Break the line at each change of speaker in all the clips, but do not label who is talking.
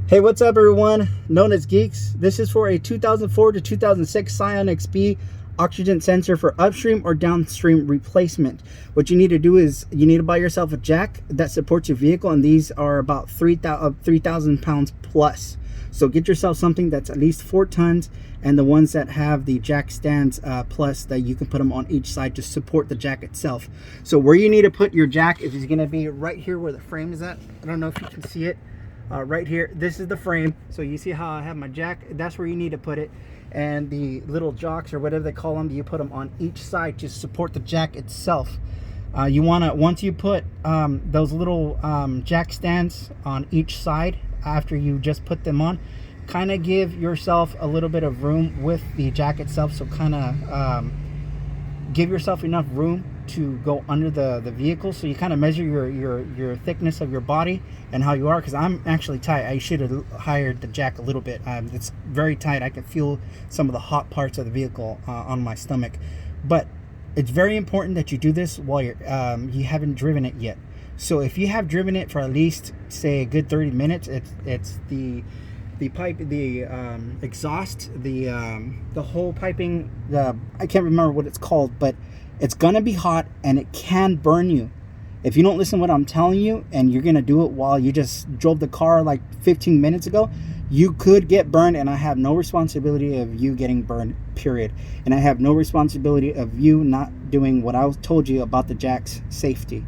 Hey, what's up everyone? Known as Geeks. This is for a 2004 to 2006 Scion XB oxygen sensor for upstream or downstream replacement. What you need to do is you need to buy yourself a jack that supports your vehicle, and these are about 3,000 pounds plus. So get yourself something that's at least 4 tons, and the ones that have the jack stands plus, that you can put them on each side to support the jack itself. So where you need to put your jack is going to be right here where the frame is at. I don't know if you can see it. Right here, this is the frame. So you see how I have my jack? That's where you need to put it. And the little jocks, or whatever they call them, you put them on each side to support the jack itself. You want to, once you put those little jack stands on each side, after you just put them on, kind of give yourself a little bit of room with the jack itself. So kind of give yourself enough room to go under the vehicle. So you kind of measure your thickness of your body and how you are, because I'm actually tight. I should have hired the jack a little bit. It's very tight. I can feel some of the hot parts of the vehicle on my stomach. But it's very important that you do this while you haven't driven it yet. So if you have driven it for at least, say, a good 30 minutes, it's the pipe, the exhaust, the whole piping, I can't remember what it's called, but it's gonna be hot and it can burn you. If you don't listen to what I'm telling you, and you're gonna do it while you just drove the car like 15 minutes ago, you could get burned, and I have no responsibility of you getting burned, period. And I have no responsibility of you not doing what I told you about the jack's safety.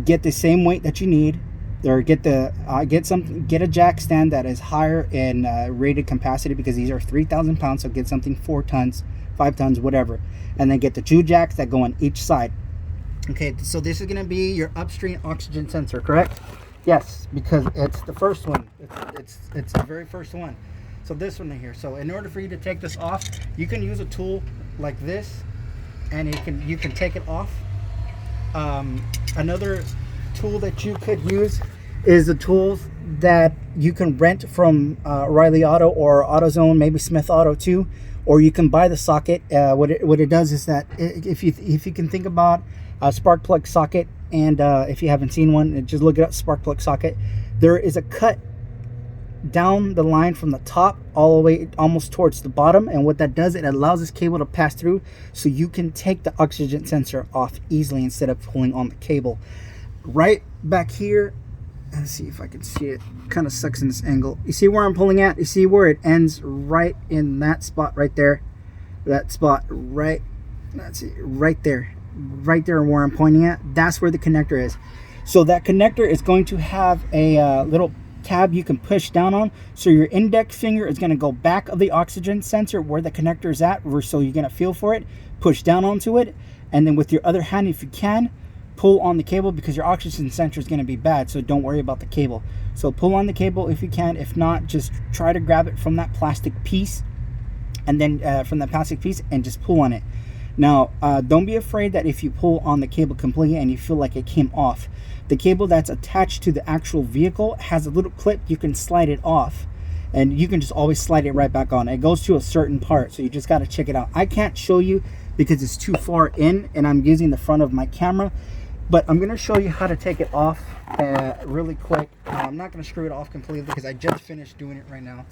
Get the same weight that you need, or get a jack stand that is higher in rated capacity, because these are 3,000 pounds. So get something 4 tons, 5 tons, whatever, and then get the 2 jacks that go on each side. Okay, so this is going to be your upstream oxygen sensor, correct? Yes, because it's the first one. It's the very first one. So this one here. So in order for you to take this off, you can use a tool like this, and you can take it off. Another tool that you could use is the tools that you can rent from O'Reilly Auto or AutoZone, maybe Smith Auto too, or you can buy the socket. What it does is that if you can think about a spark plug socket, and if you haven't seen one, just look it up, spark plug socket. There is a cut down the line from the top all the way almost towards the bottom, and what that does, it allows this cable to pass through, so you can take the oxygen sensor off easily instead of pulling on the cable. Right back here, let's see if I can see it. Kind of sucks in this angle. You see where I'm pulling at? You see where it ends? Right in that spot right there. That spot right, let's see, right there where I'm pointing at. That's where the connector is. So that connector is going to have a little tab you can push down on. So your index finger is going to go back of the oxygen sensor where the connector is at, so you're going to feel for it, push down onto it, and then with your other hand, if you can, pull on the cable, because your oxygen sensor is going to be bad, so don't worry about the cable. So pull on the cable if you can. If not, just try to grab it from that plastic piece, and then and just pull on it. Now don't be afraid that if you pull on the cable completely and you feel like it came off, the cable that's attached to the actual vehicle has a little clip. You can slide it off, and you can just always slide it right back on. It goes to a certain part, so you just got to check it out. I can't show you because it's too far in, and I'm using the front of my camera, but I'm going to show you how to take it off really quick. I'm not going to screw it off completely because I just finished doing it right now.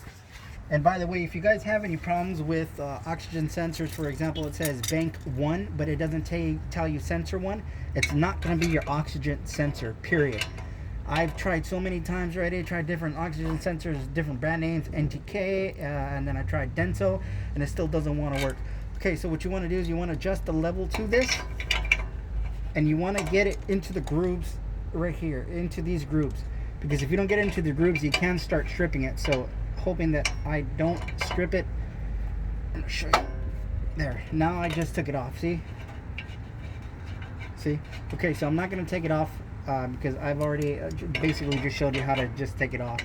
And by the way, if you guys have any problems with oxygen sensors, for example, it says bank 1, but it doesn't tell you sensor 1, it's not going to be your oxygen sensor, period. I've tried so many times already. I tried different oxygen sensors, different brand names, NTK, and then I tried Denso, and it still doesn't want to work. Okay, so what you want to do is you want to adjust the level to this, and you want to get it into the grooves right here, into these grooves, because if you don't get into the grooves, you can start stripping it. So hoping that I don't strip it. I'm gonna show you. There, now I just took it off. See? Okay, so I'm not gonna take it off because I've already basically just showed you how to just take it off.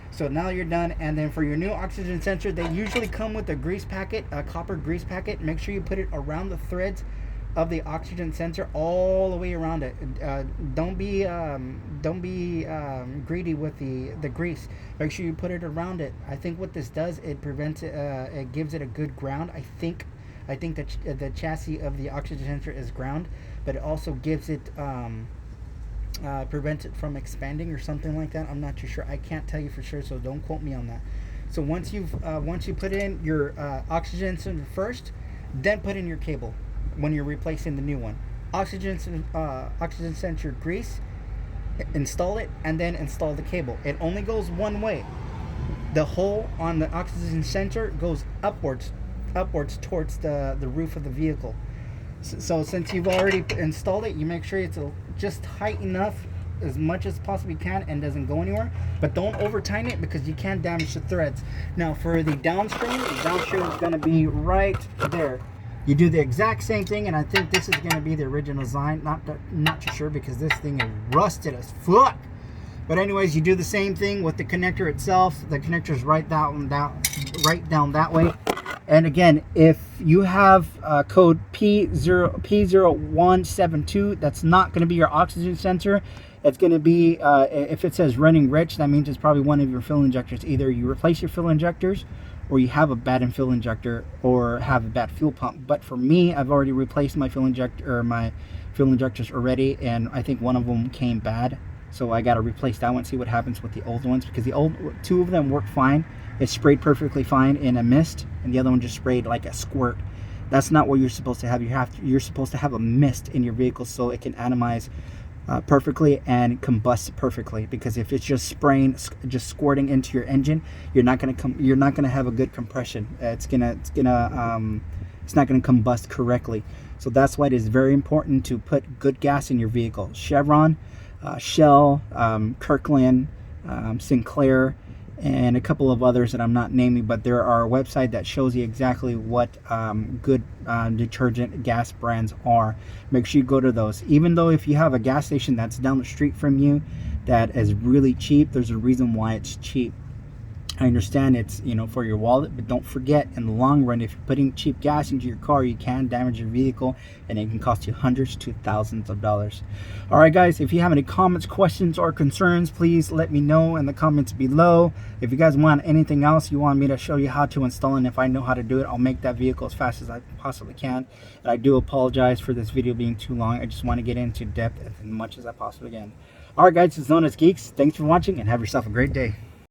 So now you're done. And then for your new oxygen sensor, they usually come with a grease packet, a copper grease packet. Make sure you put it around the threads of the oxygen sensor, all the way around it. Don't be greedy with the grease. Make sure you put it around it. I think what this does, it prevents it, it gives it a good ground. I think that the chassis of the oxygen sensor is ground, but it also gives it prevent it from expanding or something like that. I'm not too sure. I can't tell you for sure, so don't quote me on that. So once you put in your oxygen sensor first, then put in your cable when you're replacing the new one. Oxygen sensor grease, install it, and then install the cable. It only goes one way. The hole on the oxygen sensor goes upwards towards the roof of the vehicle. So since you've already installed it, you make sure it's just tight enough as much as possibly can and doesn't go anywhere, but don't over tighten it because you can damage the threads. Now for the downstream is going to be right there. You do the exact same thing, and I think this is going to be the original design. Not too sure because this thing is rusted as fuck. But anyways, you do the same thing with the connector itself. The connector is right down that way. And again, if you have code P0172, that's not going to be your oxygen sensor. It's going to be, if it says running rich, that means it's probably one of your fuel injectors. Either you replace your fuel injectors, or you have a bad fuel injector, or have a bad fuel pump. But for me, I've already replaced my fuel injectors already, and I think one of them came bad. So I got to replace that one, see what happens with the old ones, because the old two of them work fine. It sprayed perfectly fine in a mist, and the other one just sprayed like a squirt. That's not what you're supposed to have. You're supposed to have a mist in your vehicle so it can atomize perfectly and combust perfectly. Because if it's just spraying, just squirting into your engine, you're not gonna have a good compression. It's not gonna combust correctly. So that's why it is very important to put good gas in your vehicle. Chevron, Shell, Kirkland, Sinclair, and a couple of others that I'm not naming, but there are a website that shows you exactly what good detergent gas brands are. Make sure you go to those. Even though if you have a gas station that's down the street from you that is really cheap, there's a reason why it's cheap. I understand it's, for your wallet, but don't forget, in the long run, if you're putting cheap gas into your car, you can damage your vehicle, and it can cost you hundreds to thousands of dollars. All right, guys, if you have any comments, questions, or concerns, please let me know in the comments below. If you guys want anything else you want me to show you how to install, and if I know how to do it, I'll make that vehicle as fast as I possibly can. And I do apologize for this video being too long. I just want to get into depth as much as I possibly can. All right, guys, it's Known as Geeks. Thanks for watching, and have yourself a great day.